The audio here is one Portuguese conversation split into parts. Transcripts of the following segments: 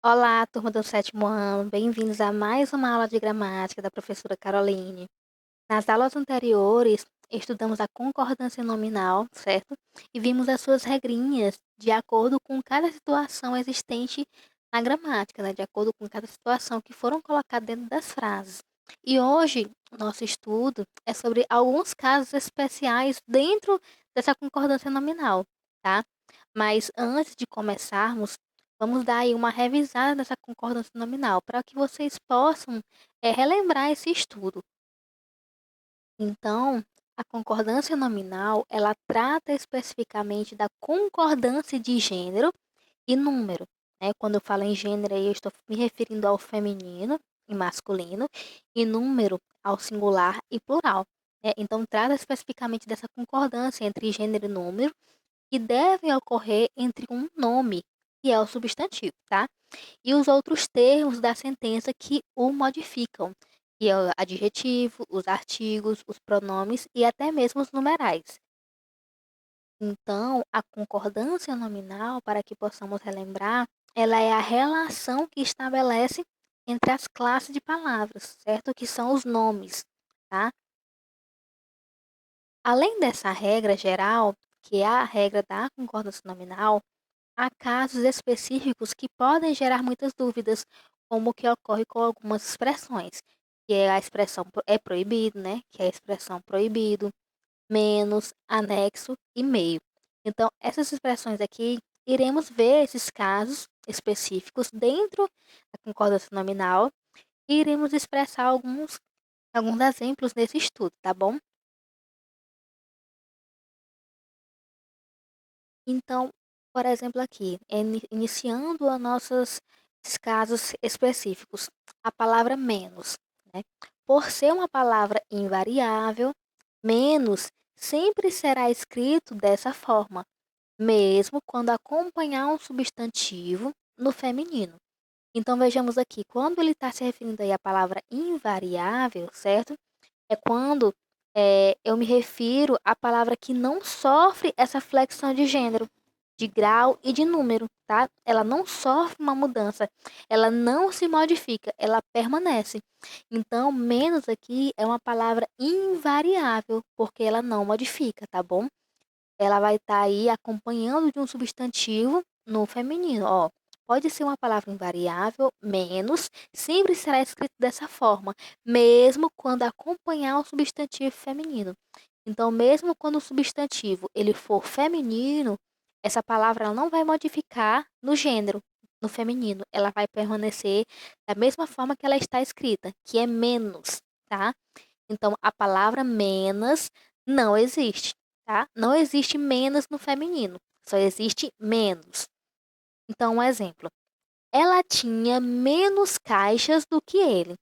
Olá, turma do sétimo ano, bem-vindos a mais uma aula de gramática da professora Caroline. Nas aulas anteriores, estudamos a concordância nominal, certo? E vimos as suas regrinhas de acordo com cada situação existente na gramática, né? De acordo com cada situação que foram colocadas dentro das frases. E hoje, o nosso estudo é sobre alguns casos especiais dentro dessa concordância nominal, tá? Mas antes de começarmos, vamos dar aí uma revisada nessa concordância nominal para que vocês possam relembrar esse estudo. Então, a concordância nominal, ela trata especificamente da concordância de gênero e número, né? Quando eu falo em gênero, aí eu estou me referindo ao feminino e masculino, e número ao singular e plural, né? Então, trata especificamente dessa concordância entre gênero e número, que devem ocorrer entre um nome, que é o substantivo, tá? E os outros termos da sentença que o modificam, que é o adjetivo, os artigos, os pronomes e até mesmo os numerais. Então, a concordância nominal, para que possamos relembrar, ela é a relação que estabelece entre as classes de palavras, certo? Que são os nomes, tá? Além dessa regra geral, que é a regra da concordância nominal, há casos específicos que podem gerar muitas dúvidas, como o que ocorre com algumas expressões, que é a expressão é proibido, né? Que é a expressão proibido, menos, anexo e meio. Então, essas expressões aqui, iremos ver esses casos específicos dentro da concordância nominal e iremos expressar alguns exemplos nesse estudo, tá bom? Então, por exemplo, aqui, iniciando os nossos casos específicos, a palavra menos, né? Por ser uma palavra invariável, menos sempre será escrito dessa forma, mesmo quando acompanhar um substantivo no feminino. Então, vejamos aqui, quando ele está se referindo aí à palavra invariável, certo? É quando eu me refiro à palavra que não sofre essa flexão de gênero, de grau e de número, tá? Ela não sofre uma mudança, ela não se modifica, ela permanece. Então, menos aqui é uma palavra invariável, porque ela não modifica, tá bom? Ela vai estar aí acompanhando de um substantivo no feminino, ó. Pode ser uma palavra invariável, menos, sempre será escrito dessa forma, mesmo quando acompanhar o substantivo feminino. Então, mesmo quando o substantivo ele for feminino, essa palavra ela não vai modificar no gênero, no feminino. Ela vai permanecer da mesma forma que ela está escrita, que é menos, tá? Então, a palavra menos não existe, tá? Não existe menos no feminino, só existe menos. Então, um exemplo. Ela tinha menos caixas do que ele.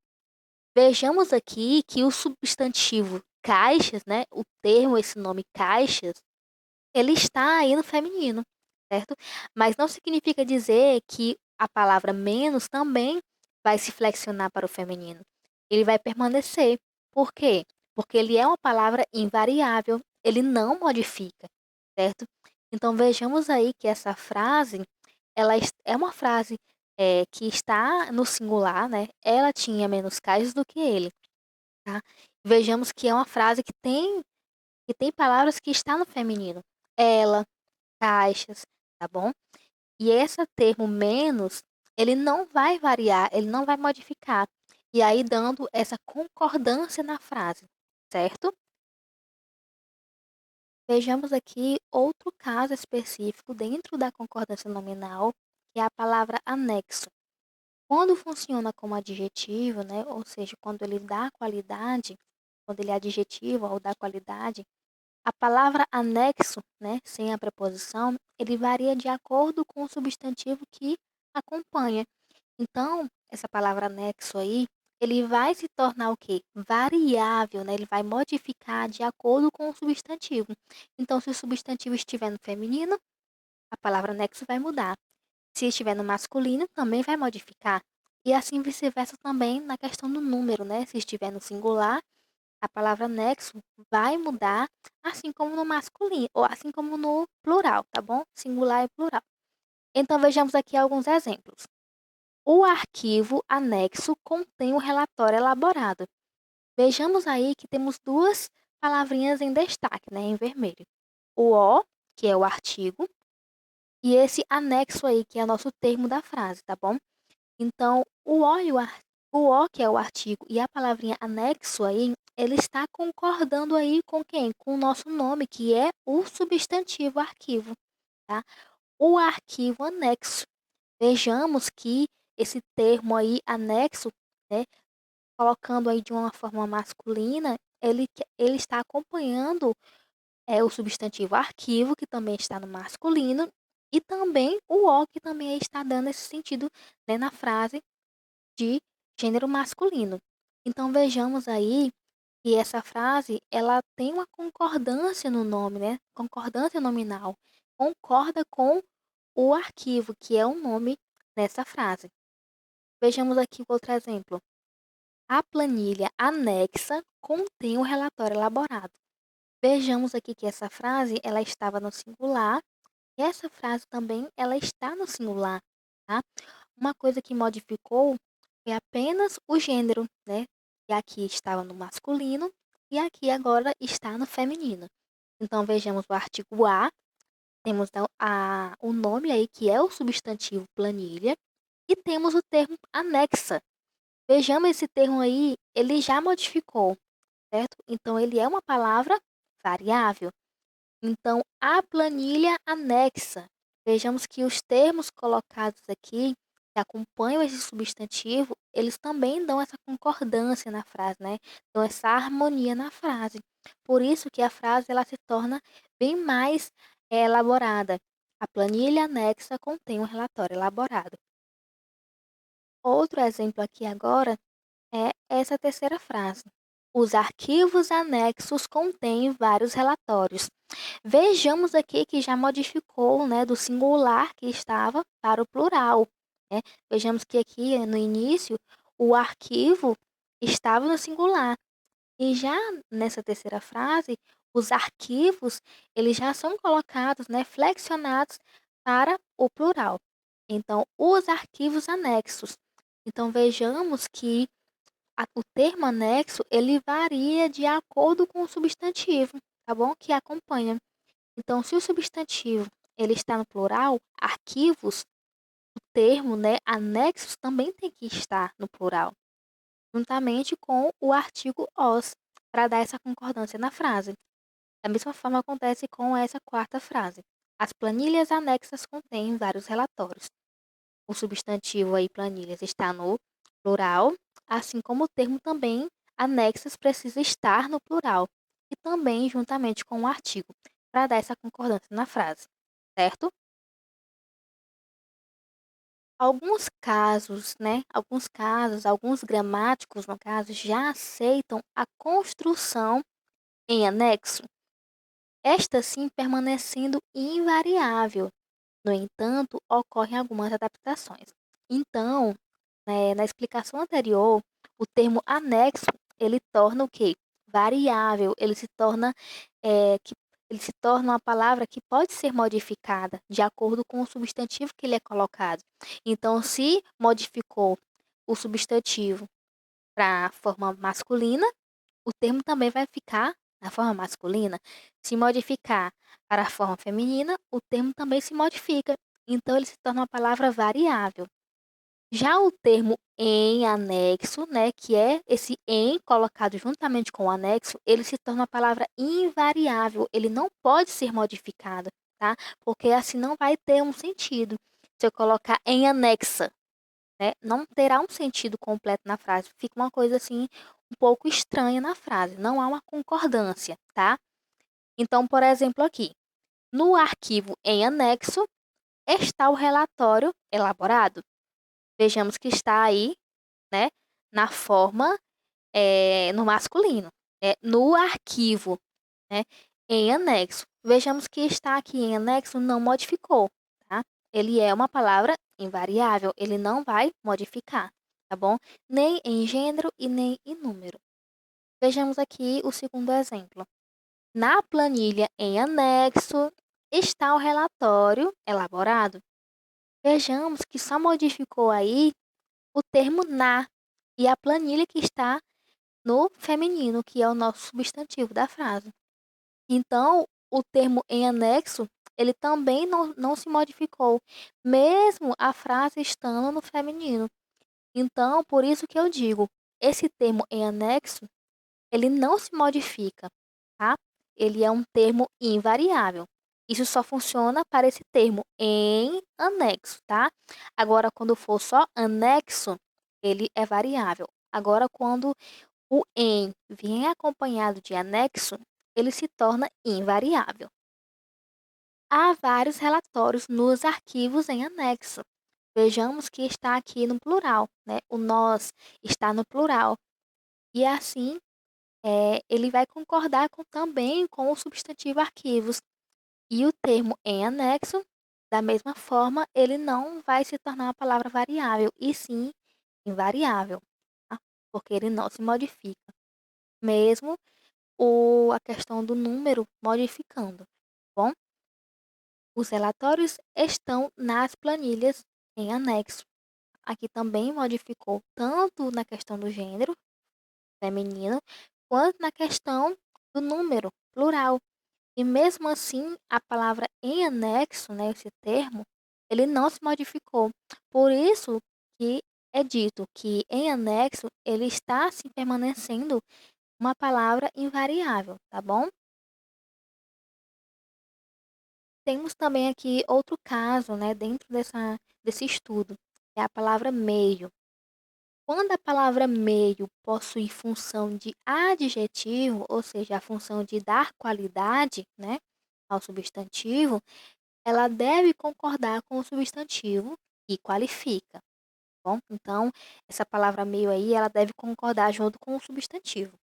Vejamos aqui que o substantivo caixas, né? O termo, esse nome caixas, ele está aí no feminino, certo? Mas não significa dizer que a palavra menos também vai se flexionar para o feminino. Ele vai permanecer. Por quê? Porque ele é uma palavra invariável, ele não modifica, certo? Então vejamos aí que essa frase, é uma frase que está no singular, né? Ela tinha menos casos do que ele, tá? Vejamos que é uma frase que tem palavras que está no feminino. Ela, caixas, tá bom? E esse termo menos, ele não vai variar, ele não vai modificar. E aí dando essa concordância na frase, certo? Vejamos aqui outro caso específico dentro da concordância nominal, que é a palavra anexo. Quando funciona como adjetivo, né, ou seja, quando ele dá qualidade, quando ele é adjetivo ou dá qualidade, a palavra anexo, né, sem a preposição, ele varia de acordo com o substantivo que acompanha. Então, essa palavra anexo aí, ele vai se tornar o quê? Variável, né? Ele vai modificar de acordo com o substantivo. Então, se o substantivo estiver no feminino, a palavra anexo vai mudar. Se estiver no masculino, também vai modificar. E assim vice-versa também na questão do número, né? Se estiver no singular, a palavra nexo vai mudar, assim como no masculino, ou assim como no plural, tá bom? Singular e plural. Então vejamos aqui alguns exemplos. O arquivo anexo contém o relatório elaborado. Vejamos aí que temos duas palavrinhas em destaque, né, em vermelho. O, que é o artigo, e esse anexo aí, que é o nosso termo da frase, tá bom? Então, o, que é o artigo, e a palavrinha anexo aí, ele está concordando aí com quem? Com o nosso nome, que é o substantivo arquivo, tá? O arquivo anexo. Vejamos que esse termo aí, anexo, né, colocando aí de uma forma masculina, ele está acompanhando o substantivo arquivo, que também está no masculino, e também o, que também está dando esse sentido, né, na frase de gênero masculino. Então vejamos aí que essa frase ela tem uma concordância no nome, né? Concordância nominal. Concorda com o arquivo, que é o nome nessa frase. Vejamos aqui outro exemplo. A planilha anexa contém o relatório elaborado. Vejamos aqui que essa frase ela estava no singular e essa frase também ela está no singular, tá? Uma coisa que modificou foi apenas o gênero, né? E aqui estava no masculino e aqui agora está no feminino. Então vejamos o artigo a, temos o nome aí que é o substantivo planilha e temos o termo anexa. Vejamos esse termo aí, ele já modificou, certo? Então ele é uma palavra variável. Então, a planilha anexa. Vejamos que os termos colocados aqui, que acompanham esse substantivo, eles também dão essa concordância na frase, né? Dão essa harmonia na frase. Por isso que a frase ela se torna bem mais elaborada. A planilha anexa contém um relatório elaborado. Outro exemplo aqui agora é essa terceira frase. Os arquivos anexos contêm vários relatórios. Vejamos aqui que já modificou, né, do singular que estava para o plural, né? Vejamos que aqui no início o arquivo estava no singular e já nessa terceira frase os arquivos eles já são colocados, né, flexionados para o plural. Então, os arquivos anexos. Então, vejamos que o termo anexo ele varia de acordo com o substantivo, tá bom? Que acompanha. Então, se o substantivo ele está no plural, arquivos, o termo, né, anexos também tem que estar no plural, juntamente com o artigo os, para dar essa concordância na frase. Da mesma forma acontece com essa quarta frase. As planilhas anexas contêm vários relatórios. O substantivo aí, planilhas, está no plural, assim como o termo também, anexas, precisa estar no plural, e também juntamente com o artigo, para dar essa concordância na frase, certo? Alguns casos, né? Alguns casos, alguns gramáticos, no caso, já aceitam a construção em anexo, esta sim permanecendo invariável. No entanto, ocorrem algumas adaptações. Então, na explicação anterior, o termo anexo, ele torna o quê? Variável, que, ele se torna uma palavra que pode ser modificada de acordo com o substantivo que ele é colocado. Então, se modificou o substantivo para a forma masculina, o termo também vai ficar na forma masculina. Se modificar para a forma feminina, o termo também se modifica. Então, ele se torna uma palavra variável. Já o termo em anexo, né, que é esse em colocado juntamente com o anexo, ele se torna uma palavra invariável, ele não pode ser modificado, tá? Porque assim não vai ter um sentido. Se eu colocar em anexa, né, não terá um sentido completo na frase, fica uma coisa assim um pouco estranha na frase, não há uma concordância, tá? Então, por exemplo, aqui, no arquivo em anexo está o relatório elaborado. Vejamos que está aí, né, na forma, no masculino, no arquivo, né, em anexo. Vejamos que está aqui em anexo não modificou, tá? Ele é uma palavra invariável, ele não vai modificar, tá bom? Nem em gênero e nem em número. Vejamos aqui o segundo exemplo. Na planilha em anexo está o relatório elaborado. Vejamos que só modificou aí o termo na e a planilha que está no feminino, que é o nosso substantivo da frase. Então, o termo em anexo, ele também não se modificou, mesmo a frase estando no feminino. Então, por isso que eu digo, esse termo em anexo, ele não se modifica, tá? Ele é um termo invariável. Isso só funciona para esse termo em anexo, tá? Agora, quando for só anexo, ele é variável. Agora, quando o em vier acompanhado de anexo, ele se torna invariável. Há vários relatórios nos arquivos em anexo. Vejamos que está aqui no plural, né? O nós está no plural. E assim, ele vai concordar também com o substantivo arquivos. E o termo em anexo, da mesma forma, ele não vai se tornar uma palavra variável, e sim invariável, tá? Porque ele não se modifica, mesmo a questão do número modificando, tá bom? Os relatórios estão nas planilhas em anexo. Aqui também modificou tanto na questão do gênero feminino, quanto na questão do número plural. E mesmo assim, a palavra em anexo, né, esse termo, ele não se modificou. Por isso que é dito que em anexo ele está se permanecendo uma palavra invariável, tá bom? Temos também aqui outro caso, né, dentro desse estudo, é a palavra meio. Quando a palavra meio possui função de adjetivo, ou seja, a função de dar qualidade, né, ao substantivo, ela deve concordar com o substantivo que qualifica, bom? Então, essa palavra meio aí, ela deve concordar junto com o substantivo.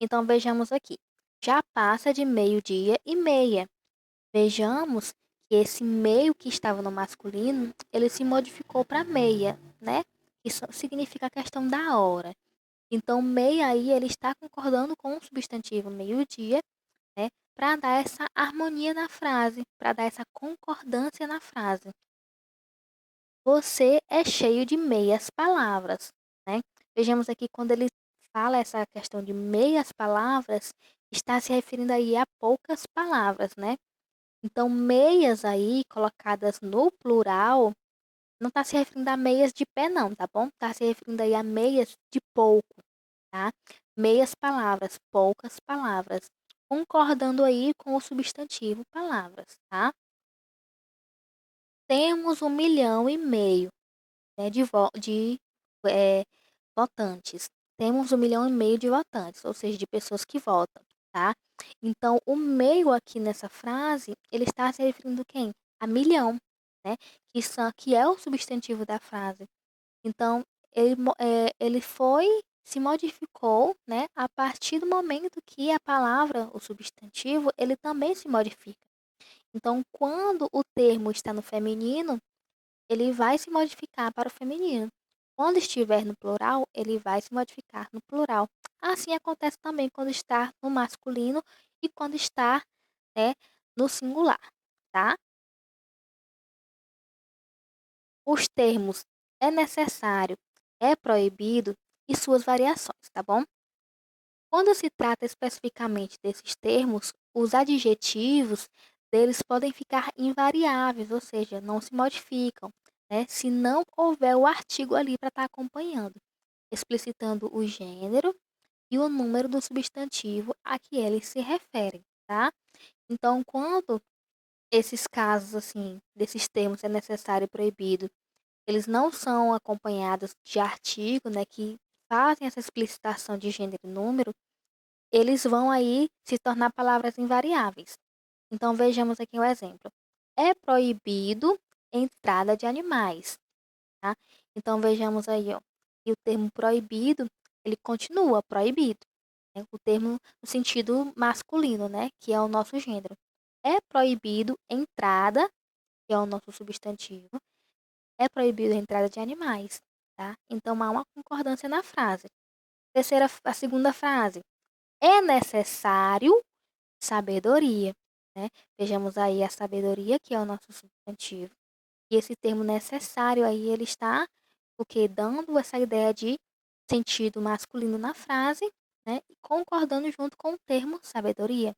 Então, vejamos aqui. Já passa de meio-dia e meia. Vejamos que esse meio que estava no masculino, ele se modificou para meia, né? Isso significa a questão da hora. Então, meia aí, ele está concordando com o substantivo meio-dia, né? Para dar essa harmonia na frase, para dar essa concordância na frase. Você é cheio de meias palavras, né? Vejamos aqui quando ele fala essa questão de meias palavras, está se referindo aí a poucas palavras, né? Então, meias aí colocadas no plural, não está se referindo a meias de pé, não, tá bom? Está se referindo aí a meias de pouco, tá? Meias palavras, poucas palavras, concordando aí com o substantivo palavras, tá? Temos 1,5 milhão, né, eh, votantes. Temos 1,5 milhão de votantes, ou seja, de pessoas que votam, tá? Então, o meio aqui nessa frase, ele está se referindo quem? A milhão, né? Que é o substantivo da frase. Então, ele se modificou, né? A partir do momento que a palavra, o substantivo, ele também se modifica. Então, quando o termo está no feminino, ele vai se modificar para o feminino. Quando estiver no plural, ele vai se modificar no plural. Assim acontece também quando está no masculino e quando está, né, no singular, tá? Os termos é necessário, é proibido e suas variações, tá bom? Quando se trata especificamente desses termos, os adjetivos deles podem ficar invariáveis, ou seja, não se modificam, né? Se não houver o artigo ali para estar acompanhando, explicitando o gênero e o número do substantivo a que eles se referem, tá? Então, quando esses casos, assim, desses termos é necessário e proibido, eles não são acompanhados de artigo, né, que fazem essa explicitação de gênero e número, eles vão aí se tornar palavras invariáveis. Então vejamos aqui um exemplo. É proibido entrada de animais, tá? Então vejamos aí, ó, e o termo proibido, ele continua proibido, né? O termo no sentido masculino, né, que é o nosso gênero. É proibido entrada, que é o nosso substantivo, é proibido a entrada de animais, tá? Então há uma concordância na frase. A segunda frase. É necessário sabedoria, né? Vejamos aí a sabedoria, que é o nosso substantivo. E esse termo necessário aí, ele está porque dando essa ideia de sentido masculino na frase, né, e concordando junto com o termo sabedoria.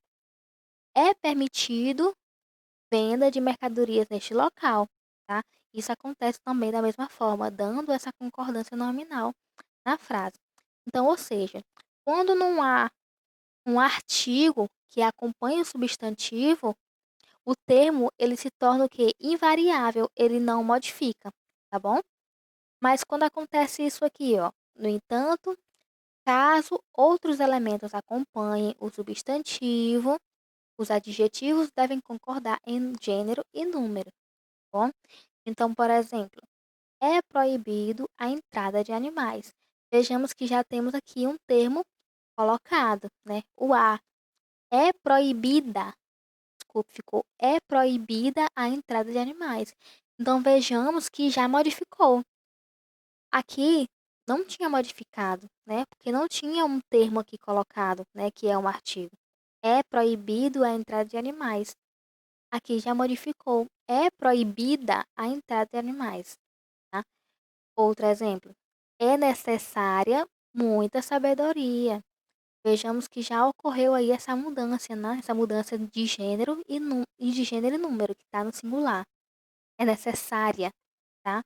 É permitido venda de mercadorias neste local, tá? Isso acontece também da mesma forma, dando essa concordância nominal na frase. Então, ou seja, quando não há um artigo que acompanhe o substantivo, o termo ele se torna o quê? Invariável, ele não modifica, tá bom? Mas quando acontece isso aqui, ó, no entanto, caso outros elementos acompanhem o substantivo, os adjetivos devem concordar em gênero e número, tá bom? Então, por exemplo, é proibido a entrada de animais. Vejamos que já temos aqui um termo colocado, né? O a. É proibida, desculpe, ficou é proibida a entrada de animais. Então vejamos que já modificou. Aqui não tinha modificado, né? Porque não tinha um termo aqui colocado, né? Que é um artigo. É proibido a entrada de animais. Aqui já modificou. É proibida a entrada de animais, tá? Outro exemplo. É necessária muita sabedoria. Vejamos que já ocorreu aí essa mudança, né? Essa mudança de gênero e de gênero e número, que está no singular. É necessária, tá?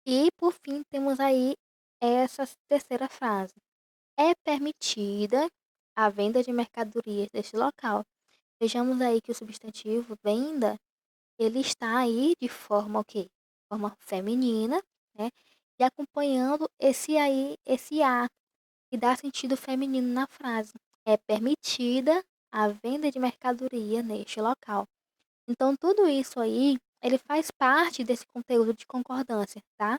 E, por fim, temos aí essa terceira frase. É permitida a venda de mercadorias deste local. Vejamos aí que o substantivo venda, ele está aí de forma o quê? De forma feminina, né? E acompanhando esse a, que dá sentido feminino na frase. É permitida a venda de mercadoria neste local. Então, tudo isso aí, ele faz parte desse conteúdo de concordância, tá?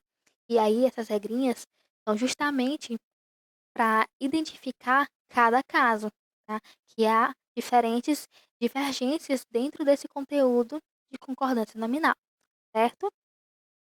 E aí, essas regrinhas são justamente para identificar cada caso, tá? Que há diferentes divergências dentro desse conteúdo de concordância nominal, certo?